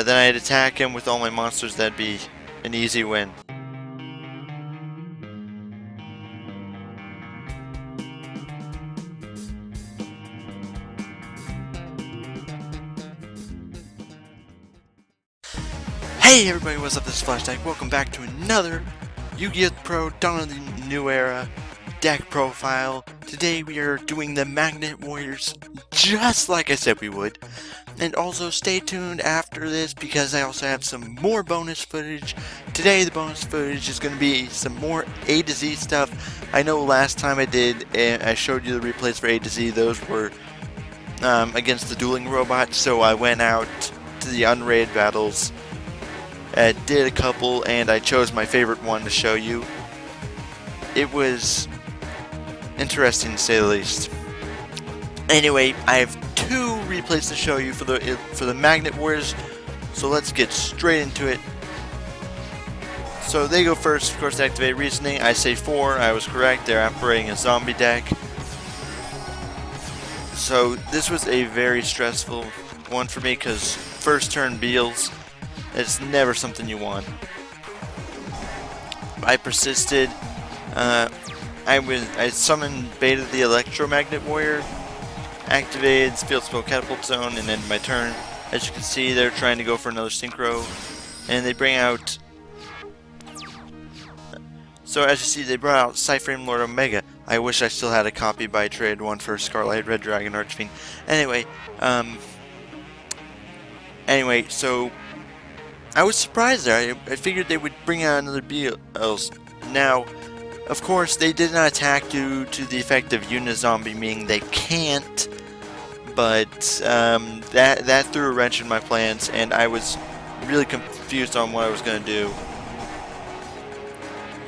then I'd attack him with all my monsters. That'd be an easy win. Hey everybody, what's up? This is Flashback. Welcome back to another Yu-Gi-Oh! Pro Dawn of the New Era deck profile. Today we are doing the Magnet Warriors, just like I said we would. And also stay tuned after this because I also have some more bonus footage. Today the bonus footage is going to be some more A to Z stuff. I know last time I showed you the replays for A to Z. Those were against the dueling robots, so I went out to the unrated battles. Did a couple, and I chose my favorite one to show you. It was interesting to say the least. Anyway, I have two replays to show you for the Magnet Warriors, so let's get straight into it. So they go first, of course, to activate reasoning. I say 4, I was correct. They're operating a zombie deck. So this was a very stressful one for me because first turn Beals. It's never something you want. I persisted. I summoned Beta the Electromagnet Warrior, activated Field Spell Catapult Zone, and ended my turn. As you can see, they're trying to go for another Synchro, and they bring out. So as you see, they brought out Cyframe Lord Omega. I wish I still had a copy, but I traded one for Scarlet Red Dragon Archfiend. Anyway, so. I was surprised there. I figured they would bring out another Beals. Now, of course, they did not attack due to the effect of Unizombie, meaning they can't. But that threw a wrench in my plans, and I was really confused on what I was going to do.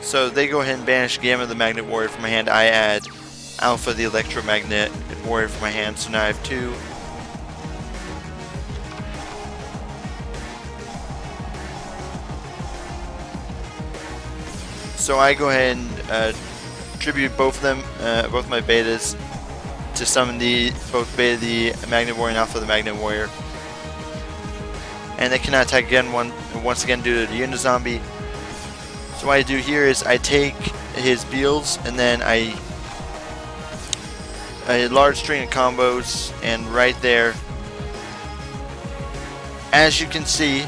So they go ahead and banish Gamma the Magnet Warrior from my hand. I add Alpha the Electromagnet Warrior from my hand, so now I have 2. So I go ahead and tribute both of them, both my betas, to summon both Beta the Magnet Warrior and Alpha the Magnet Warrior. And they cannot attack again once again due to the Unizombie. So what I do here is I take his Beals and then a large string of combos, and right there, as you can see,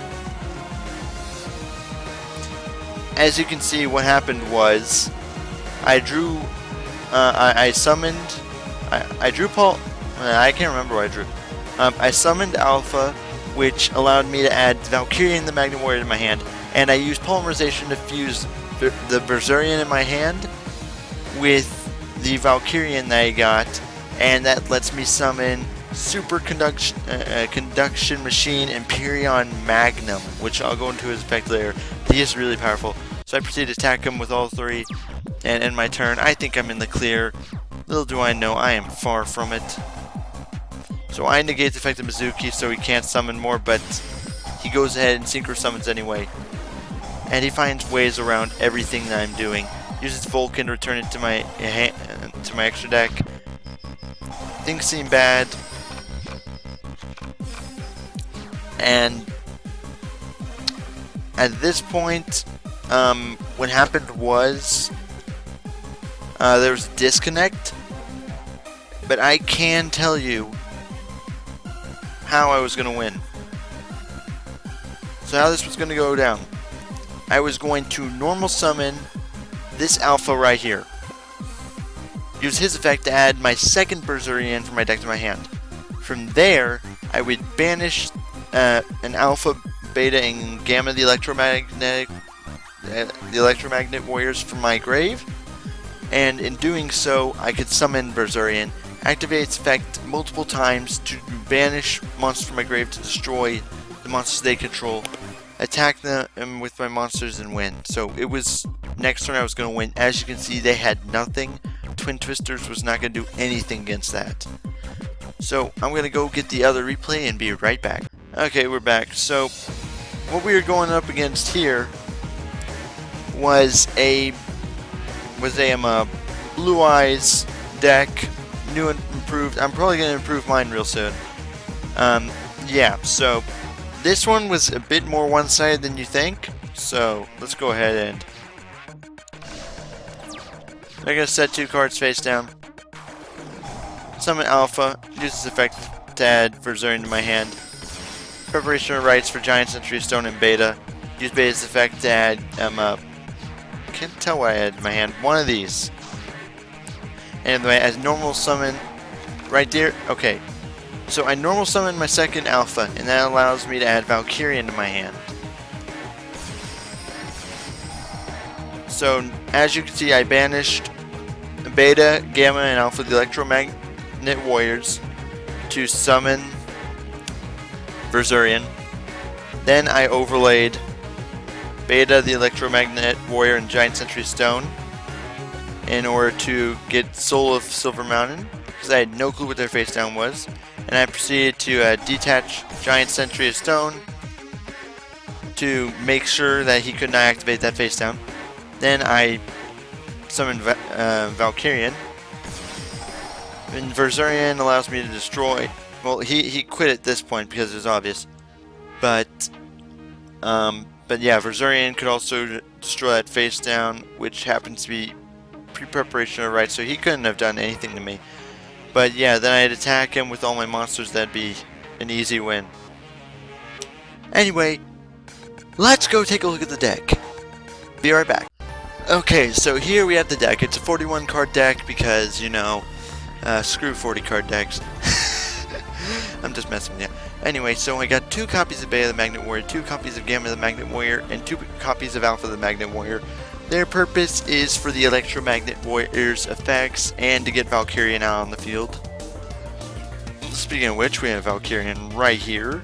what happened was I drew, I summoned, I drew Paul, I can't remember what I drew. I summoned Alpha, which allowed me to add Valkyrian the Magnet Warrior to my hand, and I used Polymerization to fuse the Berserkian in my hand with the Valkyrian that I got, and that lets me summon Super Conduction Machine Empyrean Magnum, which I'll go into his effect later. He is really powerful. So I proceed to attack him with all 3 and end my turn. I think I'm in the clear. Little do I know, I am far from it. So I negate the effect of Mizuki so he can't summon more, but he goes ahead and synchro summons anyway. And he finds ways around everything that I'm doing. Uses Vulcan to return it to my extra deck. Things seem bad. And at this point, what happened was there was a disconnect, but I can tell you how I was going to win. So how this was going to go down. I was going to normal summon this Alpha right here. Use his effect to add my second Berserkian from my deck to my hand. From there, I would banish an Alpha, Beta, and Gamma the Electromagnet Warriors from my grave, and in doing so, I could summon Berserkian, activate its effect multiple times to banish monsters from my grave to destroy the monsters they control, attack them with my monsters, and win. So it was next turn I was going to win. As you can see, they had nothing. Twin Twisters was not going to do anything against that. So I'm going to go get the other replay and be right back. Okay, we're back. So what we were going up against here was a Blue Eyes deck, new and improved. I'm probably going to improve mine real soon. Yeah, so this one was a bit more one-sided than you think, so let's go ahead and I'm gonna set 2 cards face down. Summon Alpha, use this effect to add Verzurian to my hand. Preparation of Rites for Giant Century Stone and Beta. Use Beta's effect to add, can't tell what I had in my hand. One of these. And as normal summon, right there, okay. So I normal summon my second Alpha, and that allows me to add Valkyrie into my hand. So, as you can see, I banished Beta, Gamma, and Alpha, the Electromagnet Warriors, to summon Verzurian. Then I overlaid Beta, the Electromagnet Warrior, and Giant Century Stone in order to get Soul of Silver Mountain, because I had no clue what their face down was. And I proceeded to detach Giant Century of Stone to make sure that he could not activate that face down. Then I summoned Valkyrian. And Verzurian allows me to destroy. Well, he quit at this point because it was obvious. But yeah, Verzurian could also destroy that face down, which happens to be pre-preparation of rights, so he couldn't have done anything to me. But yeah, then I'd attack him with all my monsters. That'd be an easy win. Anyway, let's go take a look at the deck. Be right back. Okay, so here we have the deck. It's a 41 card deck because, you know, screw 40 card decks. I'm just messing with you. Anyway, so I got 2 copies of Beta the Magnet Warrior, 2 copies of Gamma the Magnet Warrior, and 2 copies of Alpha the Magnet Warrior. Their purpose is for the Electromagnet Warriors effects and to get Valkyrian out on the field. Speaking of which, we have Valkyrian right here.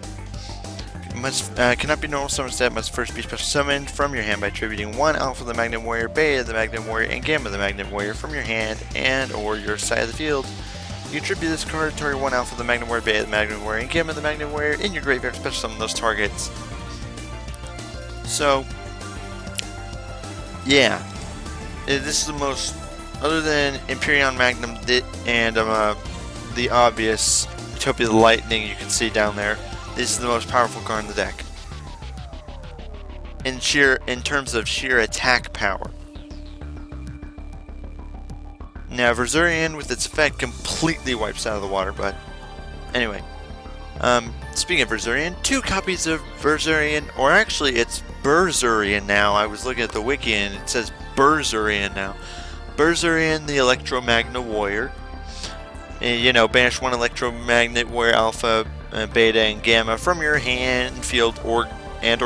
Cannot be normal summoned instead, must first be special summoned from your hand by attributing 1 Alpha the Magnet Warrior, Beta the Magnet Warrior, and Gamma the Magnet Warrior from your hand and or your side of the field. You attribute this card to target 1 Alpha the Magnet Warrior, Beta the Magnet Warrior, and Gamma the Magnet Warrior in your graveyard, special summon those targets. So, yeah, this is the most, other than Empyrean Magnum and the obvious Utopia the Lightning you can see down there, this is the most powerful card in the deck. In terms of sheer attack power. Now Verzurian with its effect completely wipes out of the water, but anyway. Speaking of Verzurian, 2 copies of Verzurian, or actually it's Berzurian now. I was looking at the wiki and it says Berzurian now. Berzurian, the Electromagnet Warrior. And, you know, banish 1 Electromagnet Warrior Alpha, Beta, and Gamma from your hand, field, or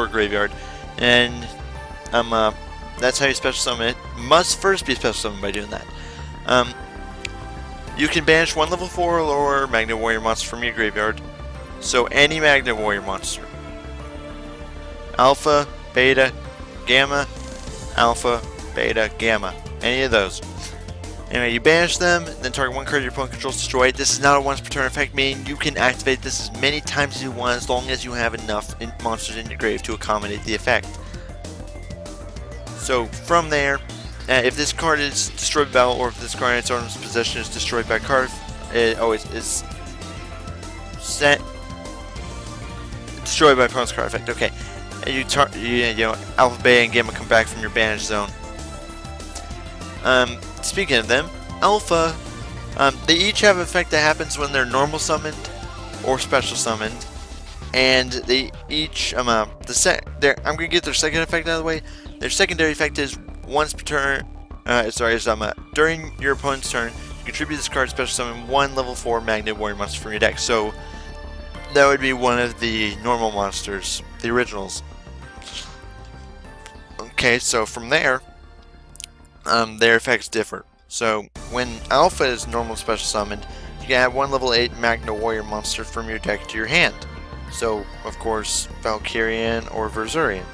graveyard. And that's how you special summon it. Must first be special summoned by doing that. You can banish 1 level 4 or lower Magnet Warrior monster from your graveyard. So any Magnet Warrior monster. Alpha, Beta, Gamma, Alpha, Beta, Gamma. Any of those. Anyway, you banish them, then target 1 card your opponent controls, destroy it. This is not a once per turn effect, meaning you can activate this as many times as you want as long as you have enough monsters in your grave to accommodate the effect. So from there, if this card is destroyed by battle, or if this card in its own possession is destroyed by card, it always is destroyed by opponent's card effect. Okay, and you know, Alpha, Beta, and Gamma come back from your banish zone. Speaking of them, Alpha, they each have an effect that happens when they're normal summoned or special summoned, and they each I'm gonna get their second effect out of the way. Their secondary effect is once per turn. During your opponent's turn, you contribute this card special summon 1 level 4 Magnet Warrior monster from your deck. So that would be one of the normal monsters, the originals. Okay, so from there, their effects differ. So when Alpha is normal special summoned, you can add 1 level 8 Magnet Warrior monster from your deck to your hand. So of course Valkyrian or Verzurian,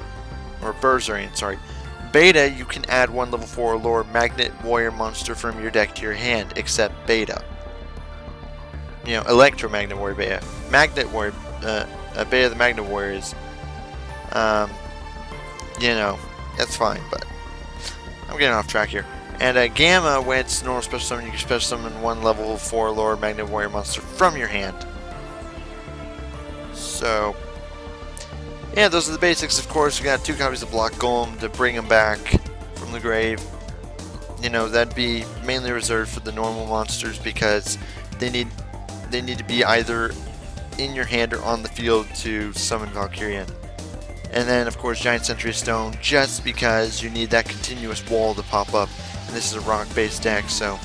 or Berzurian, sorry. Beta, you can add 1 level 4 or lower Magnet Warrior monster from your deck to your hand, except Beta. You know, Electromagnet Warrior Beta. Magnet Warrior, Beta the Magnet Warrior is, you know, that's fine, but I'm getting off track here. And Gamma, when it's normal special summon, you can special summon 1 level 4 or lower Magnet Warrior monster from your hand. So, Yeah, those are the basics. Of course, we got 2 copies of Block Golem to bring them back from the grave. You know, that'd be mainly reserved for the normal monsters because they need to be either in your hand or on the field to summon Valkyrian. And then, of course, Giant Sentry Stone, just because you need that continuous wall to pop up. And this is a rock-based deck, so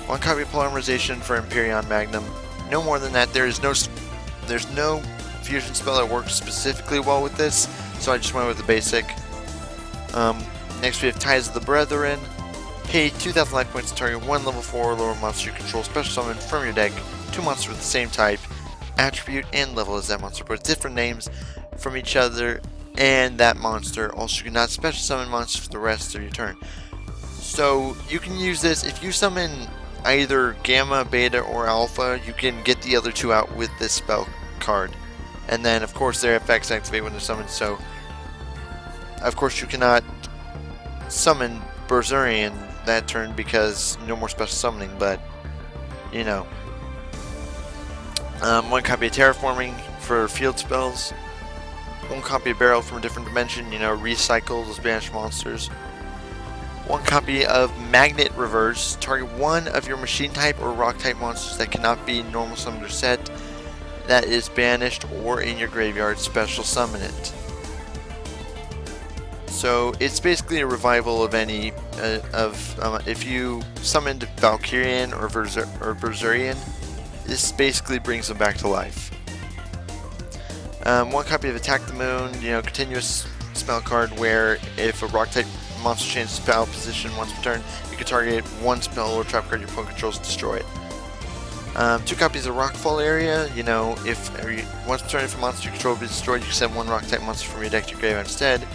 1 copy of Polymerization for Empyrean Magnum. No more than that. There's no fusion spell that works specifically well with this, so I just went with the basic. Next we have Ties of the Brethren. Pay 2,000 life points to target 1 level 4 or lower monster you control, special summon from your deck 2 monsters with the same type, attribute, and level as that monster, but different names from each other and that monster. Also, you cannot special summon monsters for the rest of your turn. So you can use this if you summon either Gamma, Beta, or Alpha. You can get the other 2 out with this spell card, and then of course their effects activate when they're summoned. So of course you cannot summon Berserkrian that turn because no more special summoning, but you know. 1 copy of Terraforming for field spells. 1 copy of Barrel from a different dimension, you know, recycle those banished monsters. 1 copy of Magnet Reverse. Target 1 of your machine type or rock type monsters that cannot be normal summoned or set that is banished or in your graveyard, special summon it. So it's basically a revival of any if you summoned Valkyrian or Berserkrian, this basically brings them back to life. 1 copy of Attack the Moon, you know, continuous spell card where if a rock type monster changes spell position once per turn, you can target 1 spell or trap card your opponent controls to destroy it. 2 copies of Rockfall Area, you know, if once per turn if a monster you control is destroyed, you can send 1 rock type monster from your deck to your graveyard instead.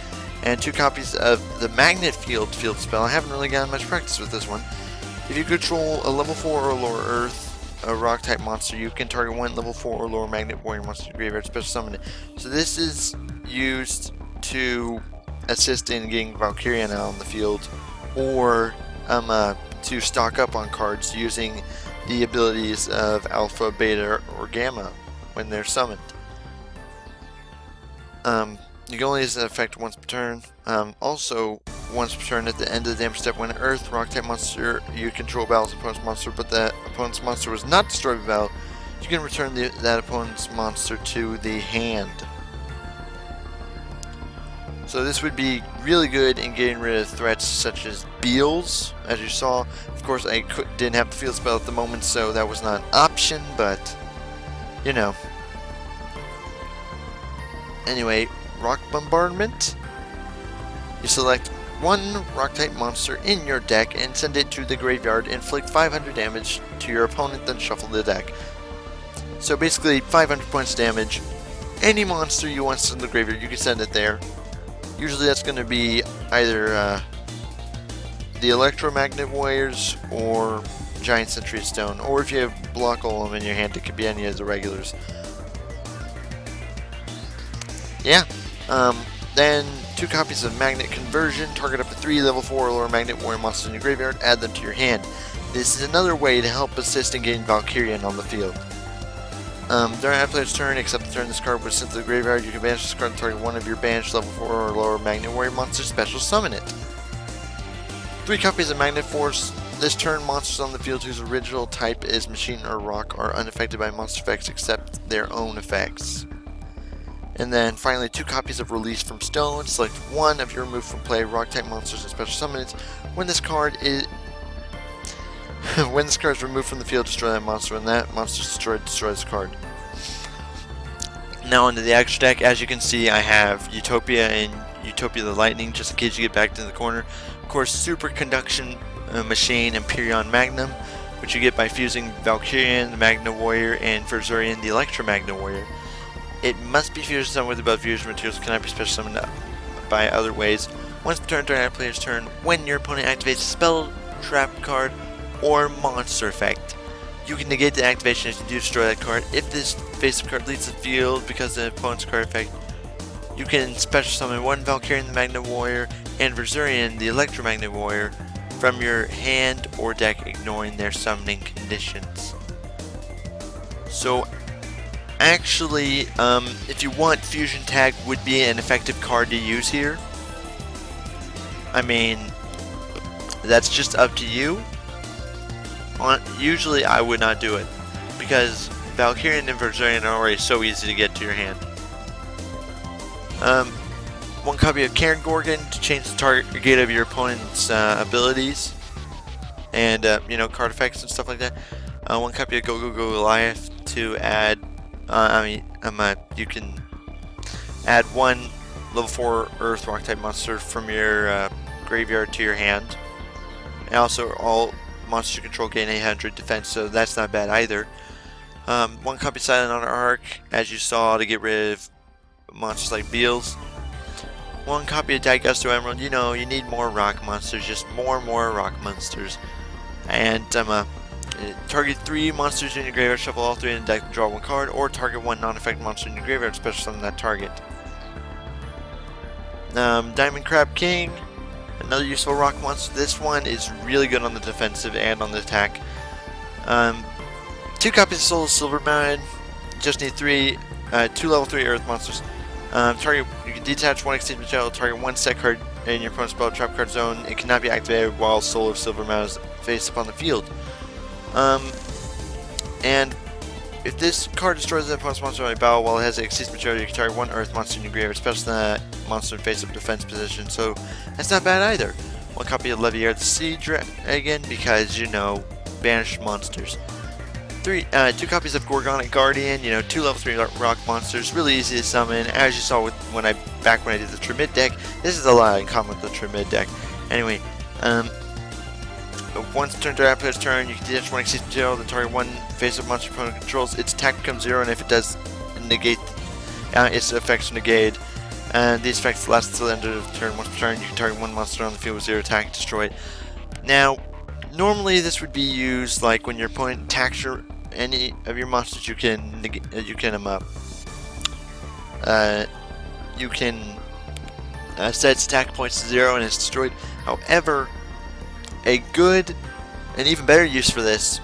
And 2 copies of the Magnet Field spell. I haven't really gotten much practice with this one. If you control a level 4 or lower Earth, a rock type monster, you can target 1 level 4 or lower Magnet Warrior monster to your graveyard, special summon it. So this is used to assist in getting Valkyrian out on the field, or to stock up on cards using the abilities of Alpha, Beta, or Gamma when they're summoned. You can only use that effect once per turn. Also, once per turn at the end of the damage step, when an Earth rock type monster you control battles opponent's monster, but that opponent's monster was not destroyed by battle, you can return that opponent's monster to the hand. So this would be really good in getting rid of threats such as Beals, as you saw. Of course, I didn't have the field spell at the moment, so that was not an option, but you know. Anyway, Rock Bombardment. You select 1 rock type monster in your deck and send it to the graveyard. Inflict 500 damage to your opponent, then shuffle the deck. So basically 500 points damage. Any monster you want to send to the graveyard, you can send it there. Usually that's going to be either the Electromagnet Warriors or Giant Sentry Stone, or if you have Block Golem in your hand, it could be any of the regulars. Yeah. Then 2 copies of Magnet Conversion. Target up to 3 level 4 or lower Magnet Warrior monsters in your graveyard. Add them to your hand. This is another way to help assist in getting Valkyrian on the field. During a player's turn, except the turn this card was sent to the graveyard, you can banish this card and target 1 of your banished level 4 or lower Magnet Warrior monsters, special summon it. 3 copies of Magnet Force. This turn, monsters on the field whose original type is machine or rock are unaffected by monster effects except their own effects. And then finally 2 copies of Release from Stone. Select 1 of your removed from play rock type monsters and special summon it. When this card is removed from the field, destroy that monster. When that monster is destroyed, destroy this card. Now onto the extra deck. As you can see, I have Utopia and Utopia the Lightning, just in case you get backed in the corner. Of course, Super Conduction Machine Empyrean Magnum, which you get by fusing Valkyrian, the Magna Warrior, and Berserkrian, the Electromagna Warrior. It must be fusion summoned with above fusion materials, cannot be special summoned by other ways. Once per turn during a player's turn, when your opponent activates a spell, trap card, or monster effect, you can negate the activation if you do destroy that card. If this face-up card leaves the field because of the opponent's card effect, you can special summon 1 Valkyrian, the Magna Warrior, and Berserkrian, the Electromagnet Warrior, from your hand or deck, ignoring their summoning conditions. So, Actually, if you want, Fusion Tag would be an effective card to use here. I mean, that's just up to you. Usually I would not do it, because Valkyrian and Verzerian are already so easy to get to your hand. One copy of Karen Gorgon to change the target of your opponent's abilities and card effects and stuff like that. One copy of Go Goliath to add. You can add one level 4 Earth Rock type monster from your graveyard to your hand. And also, all monsters you control gain 800 defense, so that's not bad either. One copy of Silent Honor Arc, as you saw, to get rid of monsters like Beals. One copy of Daigusto Emerald. You know, you need more rock monsters, just more rock monsters. And target 3 monsters in your graveyard, shuffle all 3 in the deck and draw 1 card, or target 1 non-effective monster in your graveyard, special summon that target. Diamond Crab King, another useful rock monster. This one is really good on the defensive and on the attack. 2 copies of Soul of Silvermine. Just need 2 level 3 Earth monsters. You can detach 1 Extinct Material, target 1 set card in your opponent's spell trap card zone. It cannot be activated while Soul of Silvermine is face up on the field. And if this card destroys the opponent's monster on a battle while it has Extinct Material, you can target 1 Earth monster in your graveyard, especially that monster in face up defense position. So that's not bad either. 1 copy of Leviair the Sea Dragon, because banished monsters. 2 copies of Gorgonic Guardian, 2 level 3 rock monsters, really easy to summon. As you saw when I did the Trimid deck, this is a lot in common with the Trimid deck. Anyway, once turn to player's turn, you can detach 1 Extinct Material, then target 1 face-up monster opponent controls. Its attack becomes 0, and if it does negate, its effects are negated. And these effects last until the end of the turn. Once per turn, you can target 1 monster on the field with 0 attack and destroy it. Now, normally this would be used like when your opponent attacks any of your monsters. You can set its attack points to 0 and it's destroyed. However, a good and even better use for this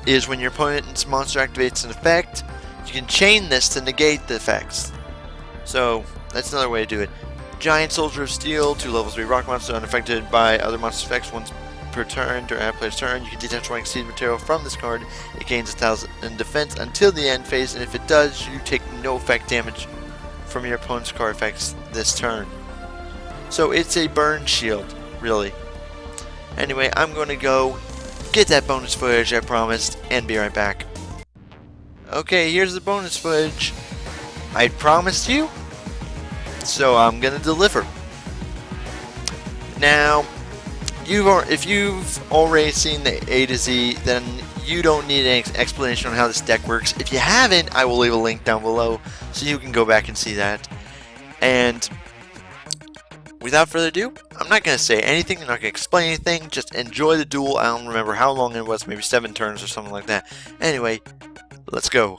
is when your opponent's monster activates an effect, you can chain this to negate the effects. So that's another way to do it. Giant Soldier of Steel, 2 level 3 rock monster, unaffected by other monster effects once per turn. During a player's turn, you can detach 1 Exceed Material from this card. It gains 1,000 in defense until the end phase, and if it does, you take no effect damage from your opponent's card effects this turn. So it's a burn shield, really. Anyway, I'm going to go get that bonus footage I promised and be right back. Okay, here's the bonus footage I promised you, so I'm going to deliver. Now, if you've already seen the AtoZ, then you don't need any explanation on how this deck works. If you haven't, I will leave a link down below so you can go back and see that. And without further ado, I'm not going to say anything, I'm not going to explain anything, just enjoy the duel. I don't remember how long it was, maybe 7 turns or something like that. Anyway, let's go.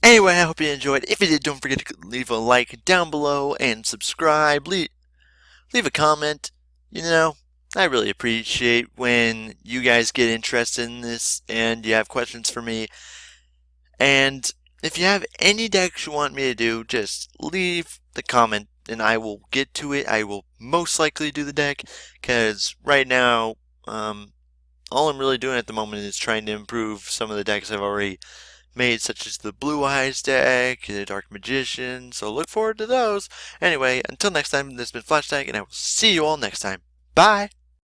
Anyway, I hope you enjoyed. If you did, don't forget to leave a like down below and subscribe. Leave a comment. I really appreciate when you guys get interested in this and you have questions for me. And If you have any decks you want me to do, just leave the comment and I will get to it. I will most likely do the deck, because right now, all I'm really doing at the moment is trying to improve some of the decks I've already made, such as the Blue Eyes deck, the Dark Magician, so look forward to those. Anyway, until next time, this has been Flash Deck, and I will see you all next time. Bye!